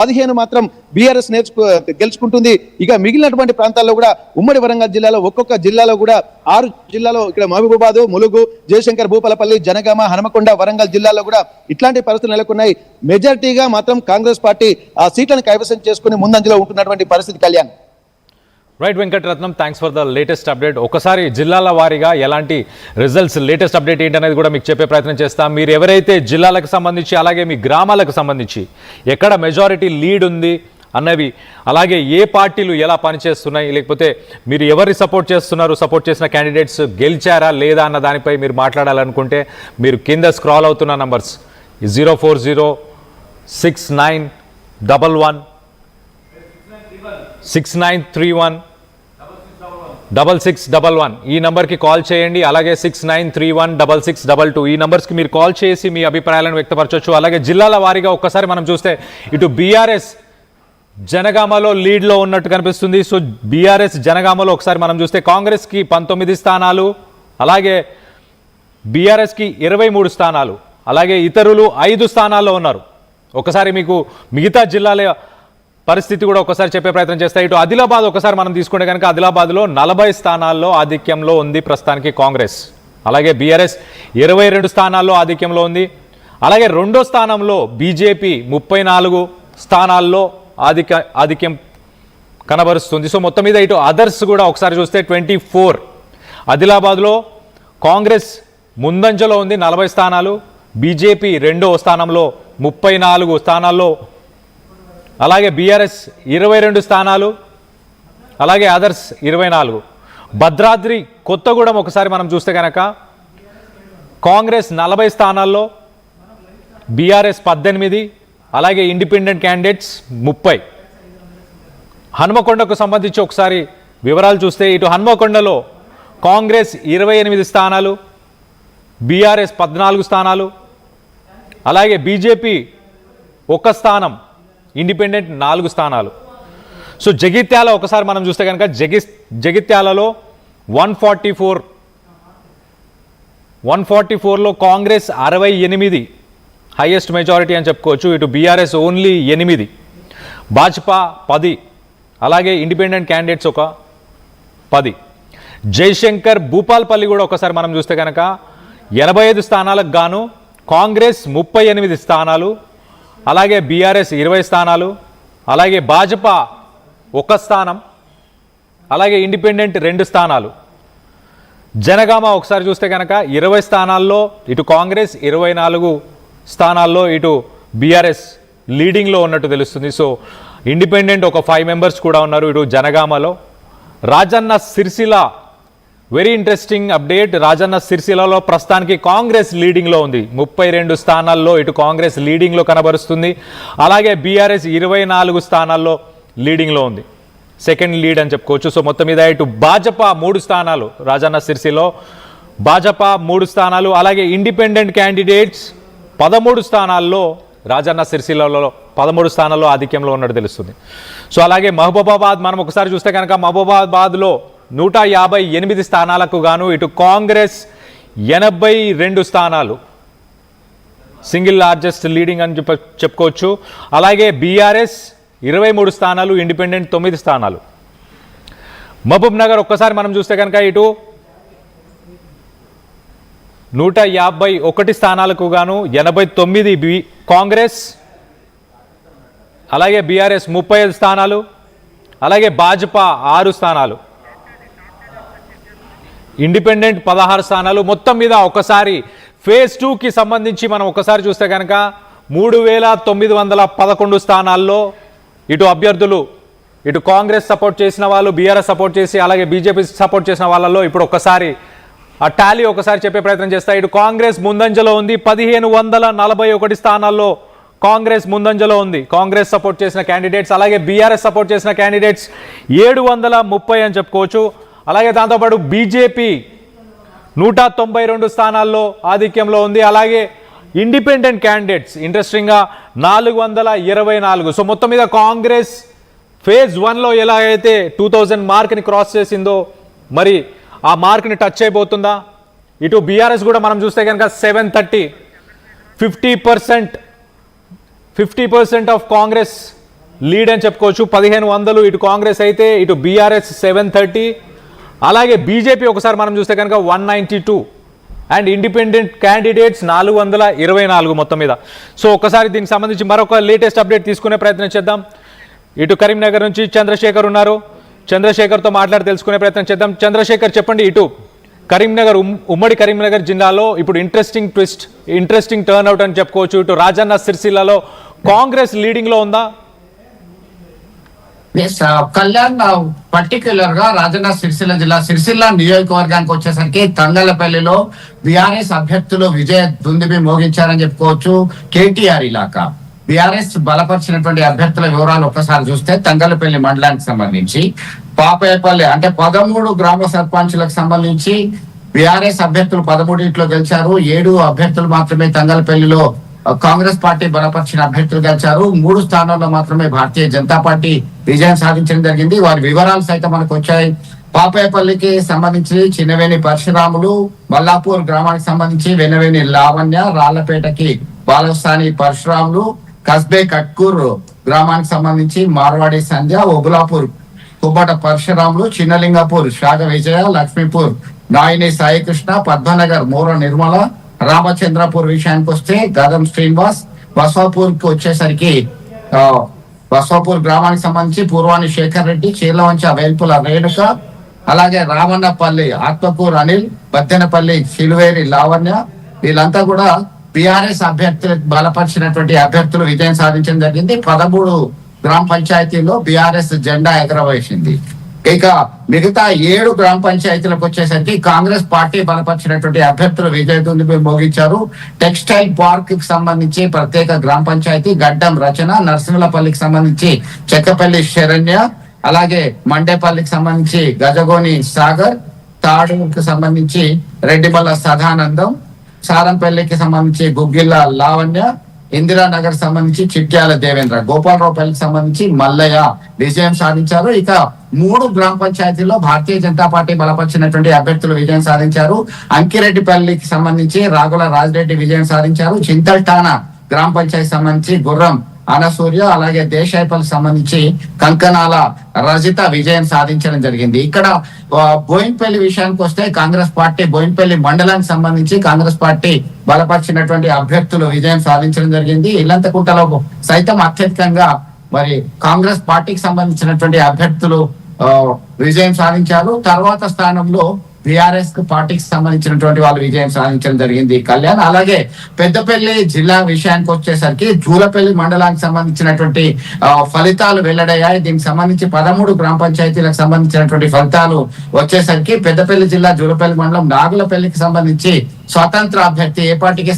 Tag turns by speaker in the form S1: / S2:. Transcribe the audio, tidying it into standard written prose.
S1: 15 మాత్రం బీఆర్ఎస్ గెలుచుకుంటుంది. ఇక మిగిలినటువంటి ప్రాంతాల్లో కూడా ఉమ్మడి వరంగల్ జిల్లాలో ఒక్కొక్క జిల్లాలో కూడా 6 జిల్లాలో ఇక్కడ మహబూబాబాద్, ములుగు, జయశంకర్ భూపాలపల్లి, జనగామ, హనుమకొండ, వరంగల్ జిల్లాలో కూడా ఇట్లాంటి పరిస్థితులు నెలకొన్నాయి. మెజారిటీగా మాత్రం కాంగ్రెస్ పార్టీ ఆ సీట్లను కైవసం చేసుకుని ముందంజలో ఉంటున్నటువంటి పరిస్థితి. Kalyan.
S2: Right Venkataratnam, thanks for the latest update. ఒకసారి జిల్లాల వారీగా ఎలాంటి రిజల్ట్స్, లేటెస్ట్ అప్డేట్ ఏంటనేది కూడా మీకు చెప్పే ప్రయత్నం చేస్తాం. మీరు ఎవరైతే జిల్లాలకు సంబంధించి అలాగే మీ గ్రామాలకు సంబంధించి ఎక్కడ మెజారిటీ లీడ్ ఉంది అన్నవి, అలాగే ఏ పార్టీలు ఎలా పనిచేస్తున్నాయి, లేకపోతే మీరు ఎవరిని సపోర్ట్ చేస్తున్నారు, సపోర్ట్ చేసిన క్యాండిడేట్స్ గెలిచారా లేదా అన్న దానిపై మీరు మాట్లాడాలనుకుంటే మీరు కింద స్క్రాల్ అవుతున్న నంబర్స్ 040691169316611 ఈ నంబర్కి కాల్ చేయండి. అలాగే 69316622 ఈ నంబర్స్కి మీరు కాల్ చేసి మీ అభిప్రాయాలను వ్యక్తపరచవచ్చు. అలాగే జిల్లాల వారీగా ఒక్కసారి మనం చూస్తే ఇటు బీఆర్ఎస్ జనగామలో లీడ్లో ఉన్నట్టు కనిపిస్తుంది. సో బీఆర్ఎస్ జనగామలో ఒకసారి మనం చూస్తే కాంగ్రెస్కి 19 స్థానాలు, అలాగే బీఆర్ఎస్కి 23 స్థానాలు, అలాగే ఇతరులు 5 స్థానాల్లో ఉన్నారు. ఒకసారి మీకు మిగతా జిల్లాల పరిస్థితి కూడా ఒకసారి చెప్పే ప్రయత్నం చేస్తాయి. ఇటు ఆదిలాబాద్ ఒకసారి మనం తీసుకుంటే కనుక ఆదిలాబాద్లో 40 స్థానాల్లో ఆధిక్యంలో ఉంది ప్రస్తుతానికి కాంగ్రెస్. అలాగే బీఆర్ఎస్ 22 స్థానాల్లో ఆధిక్యంలో ఉంది. అలాగే రెండో స్థానంలో బీజేపీ 34 స్థానాల్లో ఆధిక్యం కనబరుస్తుంది. సో మొత్తం మీద ఇటు అదర్స్ కూడా ఒకసారి చూస్తే 24. ఆదిలాబాద్లో కాంగ్రెస్ ముందంజలో ఉంది 40 స్థానాలు, బీజేపీ రెండో స్థానంలో 34 స్థానాల్లో, అలాగే బీఆర్ఎస్ 22 స్థానాలు, అలాగే అదర్స్ 24. భద్రాద్రి కొత్తగూడెం ఒకసారి మనం చూస్తే కనుక కాంగ్రెస్ 40 స్థానాల్లో, బీఆర్ఎస్ 18, అలాగే ఇండిపెండెంట్ క్యాండిడేట్స్ 30. హనుమకొండకు సంబంధించి ఒకసారి వివరాలు చూస్తే ఇటు హనుమకొండలో కాంగ్రెస్ 28 స్థానాలు, బీఆర్ఎస్ 14 స్థానాలు, అలాగే బీజేపీ 1 స్థానం, ఇండిపెండెంట్ 4 స్థానాలు. సో జగిత్యాల ఒకసారి మనం చూస్తే కనుక జగిత్యాలలో 144లో కాంగ్రెస్ 68, హైయెస్ట్ మెజారిటీ అని చెప్పుకోవచ్చు. ఇటు బీఆర్ఎస్ ఓన్లీ 8, భాజపా 10, అలాగే ఇండిపెండెంట్ క్యాండిడేట్స్ ఒక 10. జయశంకర్ భూపాల్పల్లి కూడా ఒకసారి మనం చూస్తే కనుక 85 స్థానాలకు గాను కాంగ్రెస్ 38 స్థానాలు, అలాగే బీఆర్ఎస్ 20 స్థానాలు, అలాగే భాజపా 1 స్థానం, అలాగే ఇండిపెండెంట్ 2 స్థానాలు. జనగామ ఒకసారి చూస్తే కనుక 20 స్థానాల్లో ఇటు కాంగ్రెస్, 24 స్థానాల్లో ఇటు బీఆర్ఎస్ లీడింగ్లో ఉన్నట్టు తెలుస్తుంది. సో ఇండిపెండెంట్ ఒక 5 మెంబర్స్ కూడా ఉన్నారు ఇటు జనగామలో. Rajanna Sircilla, very interesting update. Rajanna సిరిసిల్లలో ప్రస్తుతానికి కాంగ్రెస్ లీడింగ్లో ఉంది, 32 స్థానాల్లో ఇటు కాంగ్రెస్ లీడింగ్లో కనబరుస్తుంది. అలాగే బీఆర్ఎస్ 24 స్థానాల్లో లీడింగ్లో ఉంది, సెకండ్ లీడ్ అని చెప్పుకోవచ్చు. సో మొత్తం మీద ఇటు భాజపా 3 స్థానాలు, రాజన్న సిరిసిల్లో భాజపా 3 స్థానాలు, అలాగే ఇండిపెండెంట్ క్యాండిడేట్స్ 13 స్థానాల్లో, రాజన్న సిరిసిల్లలో 13 స్థానాల్లో ఆధిక్యంలో ఉన్నట్టు తెలుస్తుంది. సో అలాగే మహబూబాబాద్ మనం ఒకసారి చూస్తే కనుక మహబూబాబాద్లో 158 స్థానాలకు గాను ఇటు కాంగ్రెస్ 82 స్థానాలు, సింగిల్ లార్జెస్ట్ లీడింగ్ అని చెప్పుకోవచ్చు. అలాగే బీఆర్ఎస్ 23 స్థానాలు, ఇండిపెండెంట్ 9 స్థానాలు. మహబూబ్ నగర్ ఒక్కసారి మనం చూస్తే కనుక ఇటు 151 స్థానాలకు గాను 89 కాంగ్రెస్, అలాగే బీఆర్ఎస్ 35 స్థానాలు, అలాగే భాజపా 6 స్థానాలు, ఇండిపెండెంట్ 16 స్థానాలు. మొత్తం మీద ఒకసారి ఫేజ్ 2కి సంబంధించి మనం ఒకసారి చూస్తే కనుక 3911 స్థానాల్లో ఇటు అభ్యర్థులు, ఇటు కాంగ్రెస్ సపోర్ట్ చేసిన వాళ్ళు, బీఆర్ఎస్ సపోర్ట్ చేసి, అలాగే బీజేపీ సపోర్ట్ చేసిన వాళ్ళలో ఇప్పుడు ఒక్కసారి ఆ టాలీ ఒకసారి చెప్పే ప్రయత్నం చేస్తాయి. ఇటు కాంగ్రెస్ ముందంజలో ఉంది, 1541 స్థానాల్లో కాంగ్రెస్ ముందంజలో ఉంది, కాంగ్రెస్ సపోర్ట్ చేసిన క్యాండిడేట్స్. అలాగే బీఆర్ఎస్ సపోర్ట్ చేసిన క్యాండిడేట్స్ 730 అని చెప్పుకోవచ్చు. అలాగే దాంతోపాటు బీజేపీ 192 స్థానాల్లో ఆధిక్యంలో ఉంది. అలాగే ఇండిపెండెంట్ క్యాండిడేట్స్ ఇంట్రెస్టింగ్గా 424. సో మొత్తం మీద కాంగ్రెస్ ఫేజ్ 1లో ఎలా అయితే 2000 మార్క్ని క్రాస్ చేసిందో మరి ఆ మార్క్ని టచ్ అయిపోతుందా? ఇటు బీఆర్ఎస్ కూడా మనం చూస్తే కనుక 730, 50% ఆఫ్ కాంగ్రెస్ లీడ్ అని చెప్పుకోవచ్చు. 1500 ఇటు కాంగ్రెస్ అయితే, ఇటు బీఆర్ఎస్ 730, అలాగే బీజేపీ ఒకసారి మనం చూస్తే కనుక 192 అండ్ ఇండిపెండెంట్ క్యాండిడేట్స్ 424 మొత్తం మీద. సో ఒక్కసారి దీనికి సంబంధించి మరొక లేటెస్ట్ అప్డేట్ తీసుకునే ప్రయత్నం చేద్దాం. ఇటు కరీంనగర్ నుంచి చంద్రశేఖర్ ఉన్నారు. చంద్రశేఖర్తో మాట్లాడి తెలుసుకునే ప్రయత్నం చేద్దాం. చంద్రశేఖర్ చెప్పండి, ఇటు కరీంనగర్ ఉమ్మడి కరీంనగర్ జిల్లాలో ఇప్పుడు ఇంట్రెస్టింగ్ టర్న్అవుట్ అని చెప్పుకోవచ్చు. ఇటు రాజన్న సిరిసిల్లలో కాంగ్రెస్ లీడింగ్ లో ఉందా?
S3: కళ్యాణ్, పర్టిక్యులర్ గా రాజన్న సిరిసిల్ల నియోజకవర్గానికి వచ్చేసరికి తంగలపల్లిలో బీఆర్ఎస్ అభ్యర్థులు విజయ దుందుబి మోగించారని చెప్పుకోవచ్చు. కేటీఆర్ ఇలాకా బీఆర్ఎస్ బలపరిచినటువంటి అభ్యర్థుల వివరాలు ఒక్కసారి చూస్తే తంగలపల్లి మండలానికి సంబంధించి పాపేపల్లి అంటే 13 గ్రామ సర్పంచులకు సంబంధించి బీఆర్ఎస్ అభ్యర్థులు 13 గెలిచారు. 7 అభ్యర్థులు మాత్రమే తంగలపల్లిలో కాంగ్రెస్ పార్టీ బలపరిచిన అభ్యర్థులు గెలిచారు. 3 స్థానాల్లో మాత్రమే భారతీయ జనతా పార్టీ విజయం సాధించడం జరిగింది. వారి వివరాలు సైతం మనకు వచ్చాయి. పాపేపల్లికి సంబంధించి చిన్నవేణి పరశురాములు, మల్లాపూర్ గ్రామానికి సంబంధించి వెనవేణి లావణ్య, రాళ్లపేటకి బాలస్థాని పరశురాములు, కస్బే కట్కూర్ గ్రామానికి సంబంధించి మార్వాడి సంధ్య, ఒబులాపూర్ కుబ్బట పరశురాములు, చిన్నలింగపూర్ శాగ విజయ, లక్ష్మీపూర్ నాయిని సాయికృష్ణ, పద్మనగర్ మూర నిర్మల, రామచంద్రపూర్ విషయానికి వస్తే గదం శ్రీనివాస్, బసవాపూర్ కి వచ్చేసరికి బసవాపూర్ గ్రామానికి సంబంధించి పూర్వాణి శేఖర్ రెడ్డి, చీర్లవంచ వేల్పుల రేణుక, అలాగే రామన్నపల్లి ఆత్మకూర్ అనిల్, బద్దెనపల్లి సిలువేరి లావణ్య, వీళ్ళంతా కూడా బీఆర్ఎస్ అభ్యర్థులు బలపరిచినటువంటి అభ్యర్థులు విజయం సాధించడం జరిగింది. 13 గ్రామ పంచాయతీల్లో బీఆర్ఎస్ జెండా ఎగరవేసింది. ఇక మిగతా 7 గ్రామ పంచాయతీలకు వచ్చేసరికి కాంగ్రెస్ పార్టీ బలపరిచినటువంటి అభ్యర్థులు విజయ దుందుబి మోగించారు. టెక్స్టైల్ పార్క్ కి సంబంధించి ప్రత్యేక గ్రామ పంచాయతీ గడ్డం రచన, నర్సింహులపల్లికి సంబంధించి చెక్కపల్లి శరణ్య, అలాగే మండేపల్లికి సంబంధించి గజగోని సాగర్, తాడూరుకి సంబంధించి రెడ్డిమల్ల సదానందం, సారంపల్లికి సంబంధించి గుగ్గిళ్ళ లావణ్య, ఇందిరానగర్ సంబంధించి చిట్యాల దేవేంద్ర, గోపాలరావుపల్లికి సంబంధించి మల్లయ్య విజయం సాధించారు. ఇక 3 గ్రామ పంచాయతీల్లో భారతీయ జనతా పార్టీ బలపరిచినటువంటి అభ్యర్థులు విజయం సాధించారు. అంకిరెడ్డిపల్లికి సంబంధించి రాగుల రాజిరెడ్డి విజయం సాధించారు. చింతల్టానా గ్రామ పంచాయతీ సంబంధించి గుర్రం అనసూర్య, అలాగే దేశాయపల్లి సంబంధించి కంకనాల రజిత విజయం సాధించడం జరిగింది. ఇక్కడ బోయిన్పల్లి విషయానికి వస్తే కాంగ్రెస్ పార్టీ బోయిన్పల్లి మండలానికి సంబంధించి కాంగ్రెస్ పార్టీ బలపరిచినటువంటి అభ్యర్థులు విజయం సాధించడం జరిగింది. ఇల్లంతకుంటలో సైతం అత్యధికంగా మరి కాంగ్రెస్ పార్టీకి సంబంధించినటువంటి అభ్యర్థులు విజయం సాధించారు. తర్వాత స్థానంలో బీఆర్ఎస్ పార్టీకి సంబంధించినటువంటి వాళ్ళు విజయం సాధించడం జరిగింది. కళ్యాణ్, అలాగే పెద్దపల్లి జిల్లా విషయానికి వచ్చేసరికి జూలపల్లి మండలానికి సంబంధించినటువంటి ఫలితాలు వెల్లడయ్యాయి. దీనికి సంబంధించి 13 గ్రామ పంచాయతీలకు సంబంధించినటువంటి ఫలితాలు వచ్చేసరికి పెద్దపల్లి జిల్లా జూలపల్లి మండలం నాగులపల్లికి సంబంధించి స్వతంత్ర అభ్యర్థి ఏ పార్టీకి